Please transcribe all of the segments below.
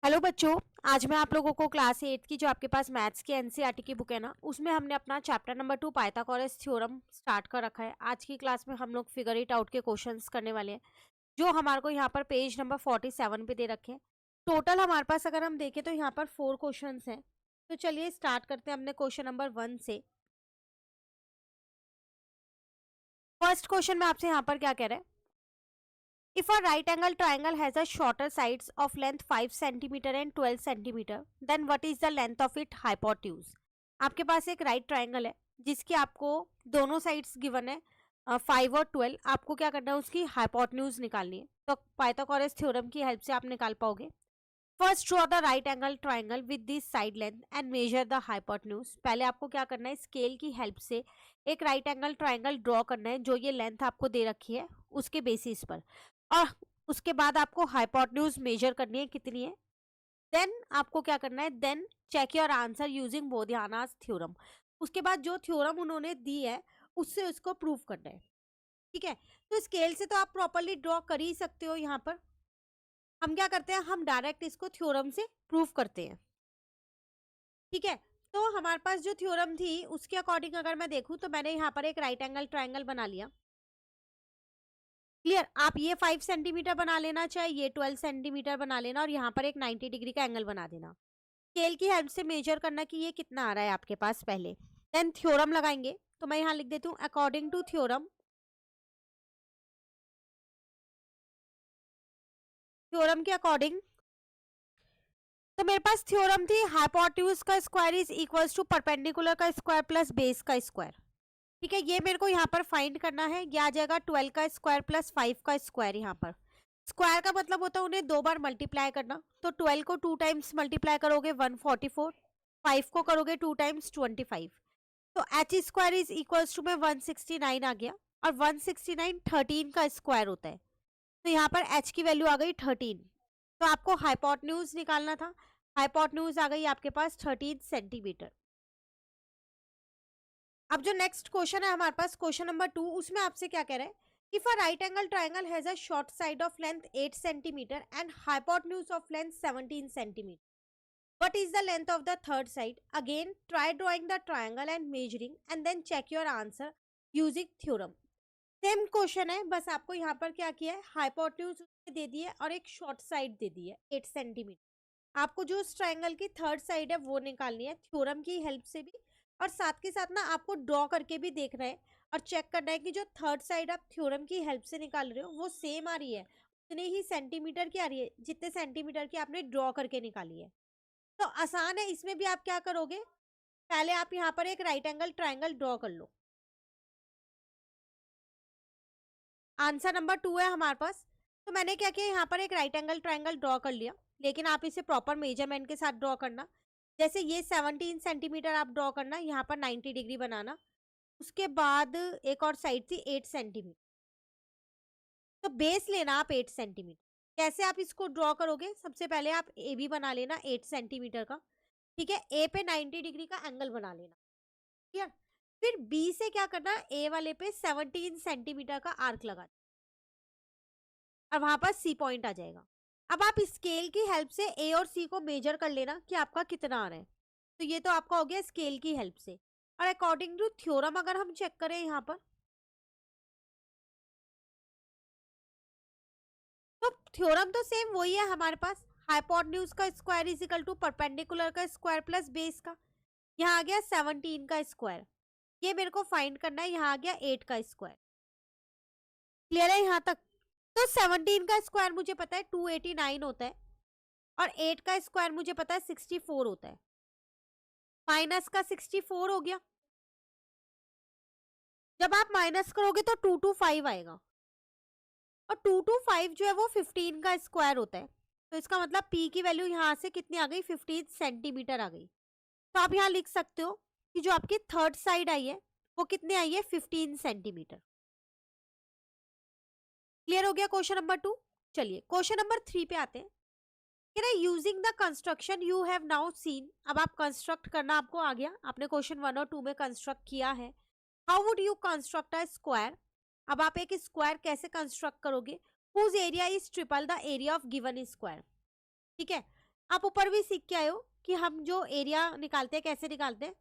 Hello बच्चों। आज मैं आप लोगों को क्लास 8 की जो आपके पास मैथ्स की एनसीईआरटी की बुक है ना, उसमें हमने अपना chapter number 2 Pythagoras theorem start कर रखा है। आज की क्लास में हम लोग फिगर इट आउट के क्वेश्चंस करने वाले हैं, जो हमारे को यहाँ पर पेज नंबर 47 पे दे रखे हैं। टोटल हमारे पास अगर हम देखें तो यहाँ पर 4 क्वेश्चन हैं। तो चलिए स्टार्ट करते हैं अपने क्वेश्चन नंबर 1 से। फर्स्ट क्वेश्चन में आपसे यहाँ पर क्या कह रहा है, if a right angle triangle has a shorter sides of length 5 cm and 12 cm, then what is the length of its hypotenuse? आपके पास एक राइट ट्राइंगल है जिसकी आपको दोनों साइड्स गिवन है 5 और 12। आपको क्या करना है, उसकी हाइपोटेन्यूज निकालनी है। तो पाइथागोरस थ्योरम की हेल्प से आप निकाल पाओगे। First draw the right angle triangle with this side length and measure the hypotenuse. पहले आपको क्या करना है, स्केल की हेल्प से एक राइट एंगल ट्राइंगल ड्रॉ करना है जो ये लेंथ आपको दे रखी है उसके बेसिस पर, और उसके बाद आपको हाइपोटेन्यूज मेजर करनी है कितनी है। देन आपको क्या करना है, then check your answer using Baudhayana's theorem. उसके बाद जो थ्योरम उन्होंने दी है उससे उसको प्रूव करना है। ठीक है, तो स्केल से तो आप प्रॉपरली ड्रॉ कर ही सकते हो। यहाँ पर हम क्या करते हैं, हम डायरेक्ट इसको थ्योरम से प्रूव करते हैं। ठीक है, तो हमारे पास जो थ्योरम थी उसके अकॉर्डिंग अगर मैं देखूं तो मैंने यहाँ पर एक राइट एंगल ट्राइंगल बना लिया। क्लियर, आप ये 5 सेंटीमीटर बना लेना, चाहे ये 12 सेंटीमीटर बना लेना, और यहाँ पर एक 90 डिग्री का एंगल बना देना। स्केल की हेल्प से मेजर करना कि ये कितना आ रहा है आपके पास पहले। देन थ्योरम लगाएंगे, तो मैं यहाँ लिख देती हूँ अकॉर्डिंग टू थ्योरम। थ्योरम के अकॉर्डिंग तो मेरे पास थ्योरम थी हाइपोटेन्यूज का square is equals to perpendicular का स्क्वायर प्लस बेस का स्क्वायर। ठीक है, ये मेरे को यहाँ पर फाइंड करना है। ये आ जाएगा 12 का स्क्वायर प्लस 5 का स्क्वायर। यहाँ पर स्क्वायर का मतलब होता है उन्हें 2 बार मल्टीप्लाई करना। तो 12 को 2 टाइम्स मल्टीप्लाई करोगे 144, 5 को करोगे 2 टाइम्स 25। तो h square is equals to में 169 आ गया, और 169 13 का स्क्वायर होता है। तो यहाँ पर एच की वैल्यू आ गई 13। तो आपको हाइपोटेन्यूज निकालना था। हाइपोटेन्यूज आ गई आपके पास 13 सेंटीमीटर। अब जो नेक्स्ट क्वेश्चन है हमारे पास, क्वेश्चन नंबर 2, उसमें आपसे क्या कह रहा है, if a right angle triangle has a short side of length 8 centimetre and hypotenuse of length 17 centimetre, what is the length of the third side? Again try drawing the triangle and measuring and then check your answer using theorem। Same question है, बस आपको यहाँ पर क्या किया है, hypotenuse दे दी है और एक शॉर्ट साइड दे दी है 8 सेंटीमीटर। आपको जो उस ट्राइंगल की थर्ड साइड है वो निकालनी है थ्योरम की हेल्प से भी, और साथ के साथ ना आपको ड्रॉ करके भी देखना है और चेक करना है कि जो थर्ड साइड आप थ्योरम की हेल्प से निकाल रहे हो वो सेम आ रही है, उतने ही सेंटीमीटर की आ रही है जितने सेंटीमीटर की आपने ड्रॉ करके निकाली है। तो आसान है, इसमें भी आप क्या करोगे, पहले आप यहाँ पर एक राइट एंगल ट्राइंगल ड्रॉ कर लो। आंसर नंबर 2 है हमारे पास। तो मैंने क्या किया, यहाँ पर एक राइट एंगल ट्राइंगल ड्रॉ कर लिया, लेकिन आप इसे प्रॉपर मेजरमेंट के साथ ड्रॉ करना। जैसे ये 17 सेंटीमीटर आप ड्रॉ करना, यहाँ पर 90 डिग्री बनाना। उसके बाद एक और साइड थी 8 सेंटीमीटर, तो बेस लेना आप 8 सेंटीमीटर। कैसे आप इसको ड्रॉ करोगे, सबसे पहले आप ए बी बना लेना 8 सेंटीमीटर का। ठीक है, ए पे 90 डिग्री का एंगल बना लेना। ठीक है, फिर बी से क्या करना, ए वाले पे 17 सेंटीमीटर का आर्क लगा, और वहां पर सी पॉइंट आ जाएगा। अब आप स्केल की हेल्प से ए और सी को मेजर कर लेना कि आपका कितना आ रहा है। तो ये तो आपका हो गया स्केल की हेल्प से। और अकॉर्डिंग टू थ्योरम अगर हम चेक करें यहाँ पर, तो थ्योरम तो सेम वही है हमारे पास, हाइपोटेन्यूज का square is equal to perpendicular का स्क्वायर प्लस बेस का। यहाँ आ गया 17 का स्क्वायर, ये मेरे को फाइंड करना है। यहाँ आ गया 8 का स्क्वायर। क्लियर है यहाँ तक? तो 17 का स्क्वायर मुझे पता है 289 होता है, और 8 का स्क्वायर मुझे पता है 64 होता है। माइनस का 64 हो गया, जब आप माइनस करोगे तो 225 आएगा, और 225 जो है वो 15 का स्क्वायर होता है। तो इसका मतलब पी की वैल्यू यहाँ से कितनी आ गई, 15 सेंटीमीटर आ गई। तो आप यहाँ लिख सकते हो कि जो आपकी थर्ड साइड आई है वो कितनी आई है, 15 सेंटीमीटर। क्लियर हो गया क्वेश्चन नंबर 2। चलिए क्वेश्चन नंबर 3 पे आते हैं। Using the construction you have now seen, अब आप कंस्ट्रक्ट करना आपको आ गया, आपने क्वेश्चन 1 और 2 में कंस्ट्रक्ट किया है। How would you construct a square, अब आप एक स्क्वायर कैसे कंस्ट्रक्ट करोगे, whose area is triple the area of given square. ठीक है, आप ऊपर भी सीख के आए हो कि हम जो एरिया निकालते हैं कैसे निकालते हैं।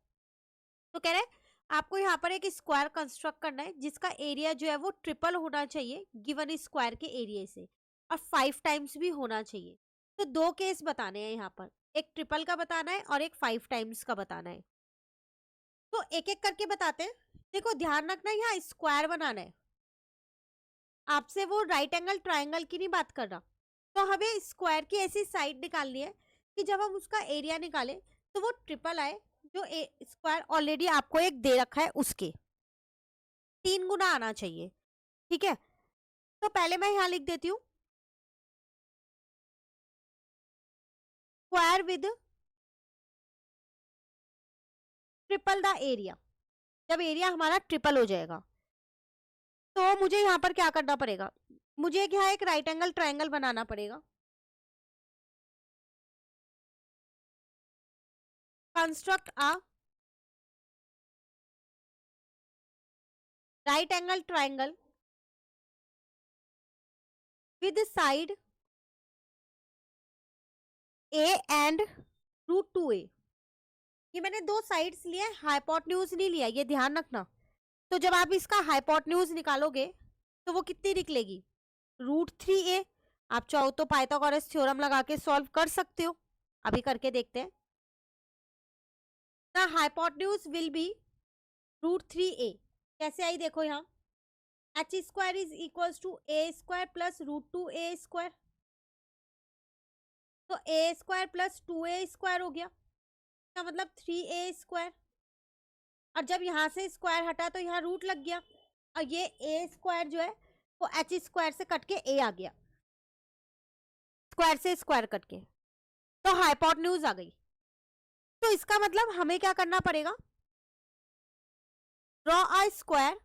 तो कह रहे हैं आपको यहाँ पर एक स्क्वायर कंस्ट्रक्ट करना है जिसका एरिया जो है वो ट्रिपल होना चाहिए गिवन स्क्वायर के एरिया से, और 5 टाइम्स भी होना चाहिए। तो 2 केस बताने हैं यहाँ पर, एक ट्रिपल का बताना है और एक 5 टाइम्स का बताना है। तो एक एक करके बताते हैं। देखो ध्यान रखना, यहाँ स्क्वायर बनाना है, आपसे वो राइट एंगल ट्राइंगल की नहीं बात कर रहा। तो हमें स्क्वायर की ऐसी साइड निकालनी है कि जब हम उसका एरिया निकालें तो वो ट्रिपल आए, जो स्क्वायर ऑलरेडी आपको एक दे रखा है उसके 3 गुना आना चाहिए। ठीक है, तो पहले मैं यहाँ लिख देती हूँ square with triple the area. जब एरिया हमारा ट्रिपल हो जाएगा तो मुझे यहाँ पर क्या करना पड़ेगा, मुझे यहाँ एक राइट एंगल ट्राइंगल बनाना पड़ेगा। Construct a right angle triangle with side A and √2a। ये मैंने 2 साइड्स लिए, हाइपोटेन्यूज नहीं लिया, ये ध्यान रखना। तो जब आप इसका हाइपोटेन्यूज निकालोगे तो वो कितनी निकलेगी, √3a। आप चाहो तो पाइथागोरस थ्योरम लगा के सॉल्व कर सकते हो, अभी करके देखते हैं। The hypotenuse will be √3a। कैसे आई देखो यहाँ, H square is equals to A square plus √2a square. तो A square plus 2a square हो गया, इसका मतलब 3a स्क्वायर। और जब यहाँ से स्क्वायर हटा तो यहाँ रूट लग गया, और ये ए स्क्वायर जो है वो एच स्क्वायर से कट के ए आ गया, स्क्वायर से स्क्वायर कट के, तो हाइपोटेन्यूज आ गई। तो इसका मतलब हमें क्या करना पड़ेगा, draw a square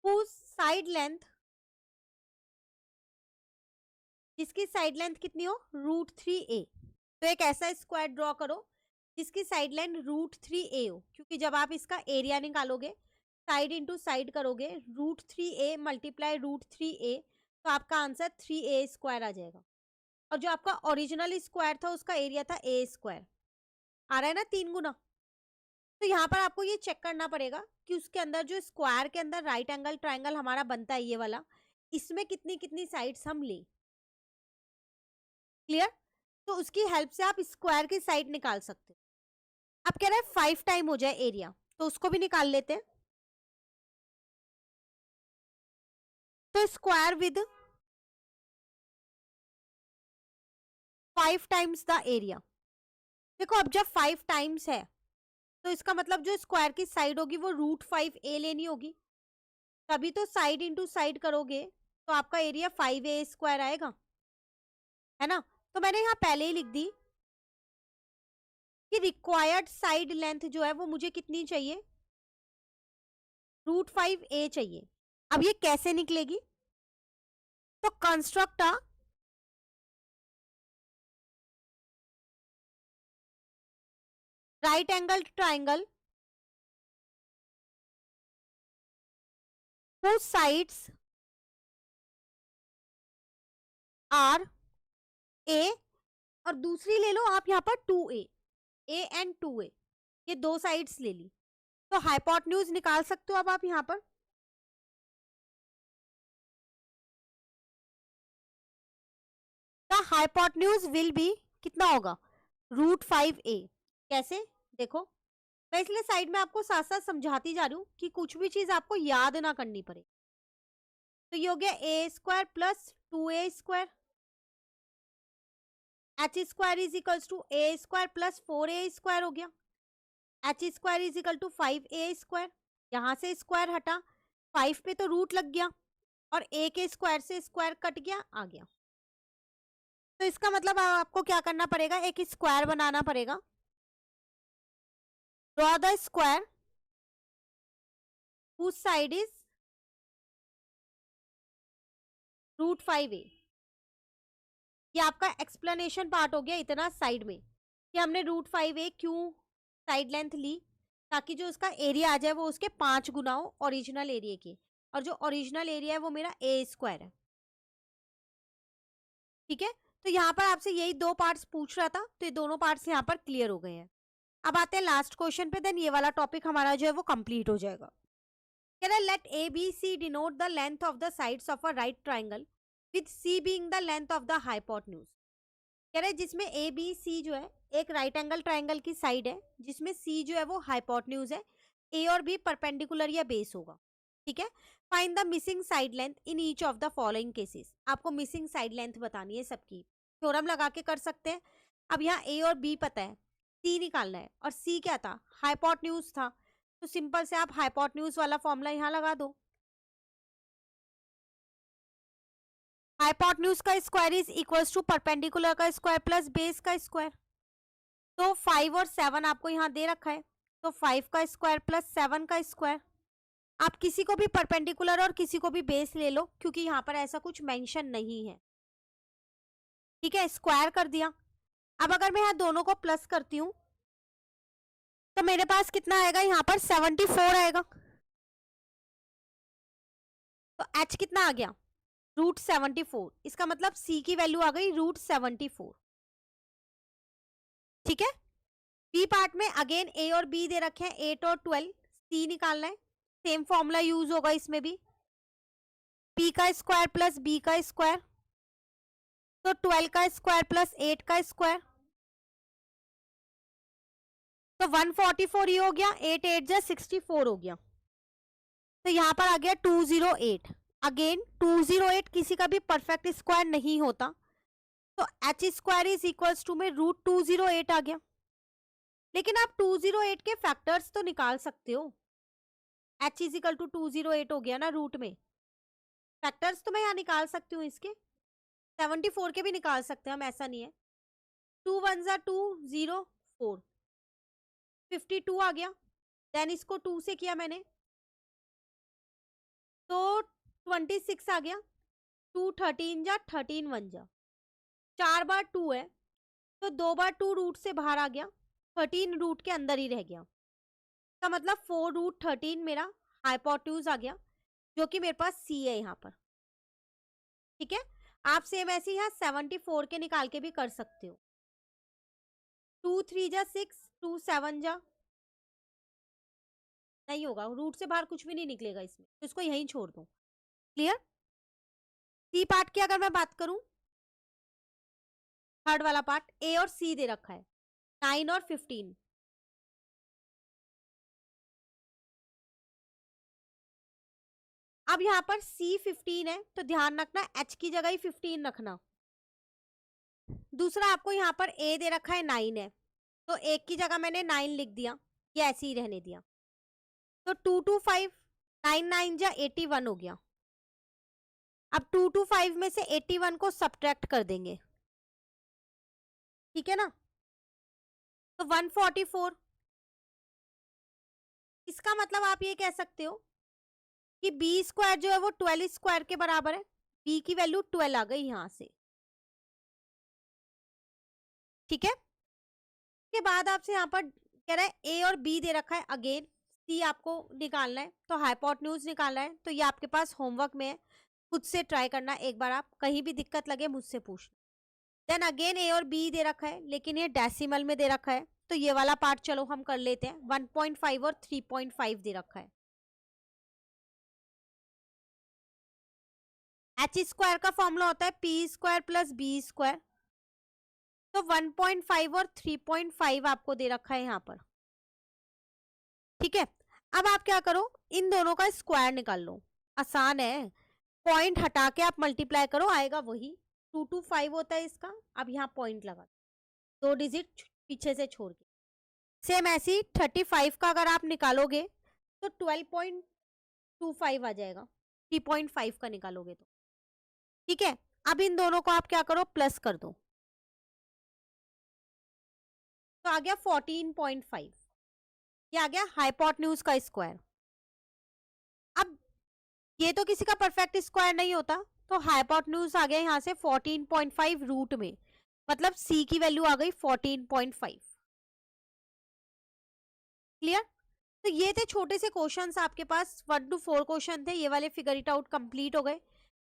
whose side length, जिसकी साइड लेंथ कितनी हो, √3a। तो एक ऐसा स्क्वायर ड्रॉ करो जिसकी साइड लेंथ √3a हो, क्योंकि जब आप इसका एरिया निकालोगे साइड इंटू साइड करोगे, √3a मल्टीप्लाई √3a, तो आपका आंसर 3a स्क्वायर आ जाएगा। और जो आपका ओरिजिनल स्क्वायर था उसका एरिया था a स्क्वायर, आ रहा है ना 3 गुना। तो यहाँ पर आपको ये चेक करना पड़ेगा कि उसके अंदर जो स्क्वायर के अंदर राइट एंगल ट्राइंगल हमारा बनता है ये वाला, इसमें कितनी कितनी साइड्स हम ले। क्लियर, तो उसकी हेल्प से आप स्क्वायर की साइड निकाल सकते हो। अब कह रहे हैं 5 टाइम हो जाए एरिया, तो उसको भी निकाल लेते हैं। तो square with 5 times the area. देखो अब जब 5 टाइम्स है तो इसका मतलब जो स्क्वायर की साइड होगी वो √5a लेनी होगी, तभी तो साइड इंटू साइड करोगे तो आपका एरिया 5a स्क्वायर आएगा, है ना। तो मैंने यहाँ पहले ही लिख दी कि रिक्वायर्ड साइड लेंथ जो है वो मुझे कितनी चाहिए, √5a चाहिए। अब ये कैसे निकलेगी, तो construct a right angle triangle whose sides are a, और दूसरी ले लो आप यहाँ पर 2a, a एंड 2a, ये 2 साइड्स ले ली। तो हाइपोटेन्यूज निकाल सकते हो अब आप यहाँ पर। द हाइपोटेन्यूज विल बी कितना होगा, √5a। कैसे, देखो मैं इसलिए साइड में आपको साथ साथ समझाती जा रही हूँ कि कुछ भी चीज आपको याद ना करनी पड़े। तो ये हो गया a square plus 2a square, H square is equals to a square plus 4a square हो गया, H square is equal to 5a square. यहाँ से स्क्वायर हटा, 5 पे तो रूट लग गया, और a के स्क्वायर से स्क्वायर कट गया, आ गया। तो इसका मतलब आपको क्या करना पड़ेगा, एक स्क्वायर बनाना पड़ेगा। Draw the square whose side is √5a। ये आपका एक्सप्लेनेशन पार्ट हो गया इतना साइड में, कि हमने √5a क्यों साइड लेंथ ली, ताकि जो उसका एरिया आ जाए वो उसके 5 गुना हो ओरिजिनल एरिया के, और जो ओरिजिनल एरिया है वो मेरा a स्क्वायर है। ठीक है, तो यहाँ पर आपसे यही 2 पार्ट्स पूछ रहा था, तो ये दोनों पार्ट्स यहाँ पर क्लियर हो गए हैं। अब आते हैं लास्ट क्वेश्चन पे, देन ये वाला टॉपिक हमारा जो है वो कंप्लीट हो जाएगा। कह रहा है let A B C denote the length of the sides of a right triangle with C being the length of the hypotenuse. कह रहा है जिसमें ए बी सी जो है एक राइट एंगल ट्राइंगल की साइड है, जिसमें सी जो है वो हाइपोटेन्यूज है, ए और बी परपेंडिकुलर या बेस होगा। ठीक है, find the missing side length in each of the following cases. आपको मिसिंग साइड लेंथ बतानी है सबकी, थ्योरम लगा के कर सकते हैं। अब यहाँ ए और बी पता है, सी निकालना है, और सी क्या था, हाइपोटेन्यूज था, तो सिंपल से आप हाइपोटेन्यूज वाला फॉर्मूला यहाँ लगा दो। हाइपोटेन्यूज का square is equals to perpendicular का स्क्वायर प्लस बेस का स्क्वायर। तो 5 और 7 आपको यहाँ दे रखा है, तो 5 का स्क्वायर प्लस 7 का स्क्वायर। आप किसी को भी परपेंडिकुलर और किसी को भी बेस ले लो, क्योंकि यहाँ पर ऐसा कुछ मेंशन नहीं है। ठीक है, स्क्वायर कर दिया। अब अगर मैं यहाँ दोनों को प्लस करती हूँ तो मेरे पास कितना आएगा, यहाँ पर 74 आएगा। तो h कितना आ गया, √74। इसका मतलब c की वैल्यू आ गई √74। ठीक है, बी पार्ट में अगेन a और b दे रखे हैं 8 और 12, c निकालना है, सेम फॉर्मूला यूज होगा इसमें भी, p का स्क्वायर प्लस b का स्क्वायर, तो 12 का स्क्वायर प्लस 8 का स्क्वायर, तो 144 ही हो गया, 8 8 जा 64 हो गया। तो यहाँ पर आ गया 208। अगेन 208 किसी का भी परफेक्ट स्क्वायर नहीं होता, तो h square is equals to में √208 आ गया। लेकिन आप 208 के फैक्टर्स तो निकाल सकते हो, h इज इक्वल टू 208 हो गया ना रूट में, फैक्टर्स तो मैं यहाँ निकाल सकती हूँ इसके, 74 के भी निकाल सकते हैं हम, ऐसा नहीं है। 2 1 जा 2 0 4, 52 आ गया। देन इसको 2 से किया मैंने तो 26 आ गया। 2 13 जा 13 1 जा, 4 बार 2 है, तो 2 बार 2 रूट से बाहर आ गया, 13 रूट के अंदर ही रह गया। इसका मतलब 4√13 मेरा हाइपोटेन्यूज आ गया, जो कि मेरे पास सी है यहाँ पर। ठीक है, आप सेम ऐसे यहाँ 74 के निकाल के भी कर सकते हो। 2 3 जा 6, 2 7 जा, नहीं होगा, रूट से बाहर कुछ भी नहीं निकलेगा इसमें, तो इसको यहीं छोड़ दो। क्लियर। सी पार्ट की अगर मैं बात करूं, थर्ड वाला पार्ट ए और सी दे रखा है 9 और 15। अब यहाँ पर सी 15 है, तो ध्यान रखना एच की जगह ही 15 रखना। दूसरा आपको यहाँ पर ए दे रखा है 9 है, तो एक की जगह मैंने 9 लिख दिया, ये ऐसे ही रहने दिया। तो 2 2 5, 9 9 जा 81 हो गया। अब 2 2 5 में से 81 को सब्ट्रैक्ट कर देंगे, ठीक है ना, तो 144। इसका मतलब आप ये कह सकते हो कि बी स्क्वायर जो है वो 12 स्क्वायर के बराबर है, बी की वैल्यू 12 आ गई यहां से। ठीक है, के बाद आपसे यहाँ पर कह रहा है ए और बी दे रखा है, अगेन सी आपको निकालना है, तो हाइपोटेन्यूज निकालना है। तो ये आपके पास होमवर्क में है, खुद से ट्राई करना एक बार, आप कहीं भी दिक्कत लगे मुझसे पूछना। देन अगेन ए और बी दे रखा है, लेकिन ये डेसिमल में दे रखा है, तो ये वाला पार्ट चलो हम कर लेते हैं। 1.5 और 3.5 दे रखा है। एच स्क्वायर का फॉर्मूला होता है P square plus B square, तो 1.5 और 3.5 आपको दे रखा है यहाँ पर। ठीक है, अब आप क्या करो, इन दोनों का स्क्वायर निकाल लो, आसान है, पॉइंट हटा के आप मल्टीप्लाई करो, आएगा वही। 2 2 5 होता है इसका, अब यहाँ पॉइंट लगा 2 डिजिट पीछे से छोड़ के। सेम ऐसी 35 का अगर आप निकालोगे तो 12.25 आ जाएगा, 3.5 का निकालोगे तो। ठीक है, अब इन दोनों को आप क्या करो, प्लस कर दो, तो आ गया 14.5। ये आ गया हाइपोटेन्यूज का स्क्वायर। अब ये तो किसी का परफेक्ट स्क्वायर नहीं होता, तो हाइपोटेन्यूज आ गया यहाँ से 14.5 रूट में, मतलब सी की वैल्यू आ गई 14.5। क्लियर। तो ये थे छोटे से क्वेश्चंस आपके पास, 1 to 4 क्वेश्चन थे, ये वाले फिगर इट आउट कंप्लीट हो गए।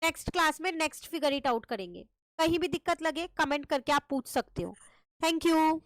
नेक्स्ट क्लास में नेक्स्ट फिगर इट आउट करेंगे। कहीं भी दिक्कत लगे कमेंट करके आप पूछ सकते हो। Thank you.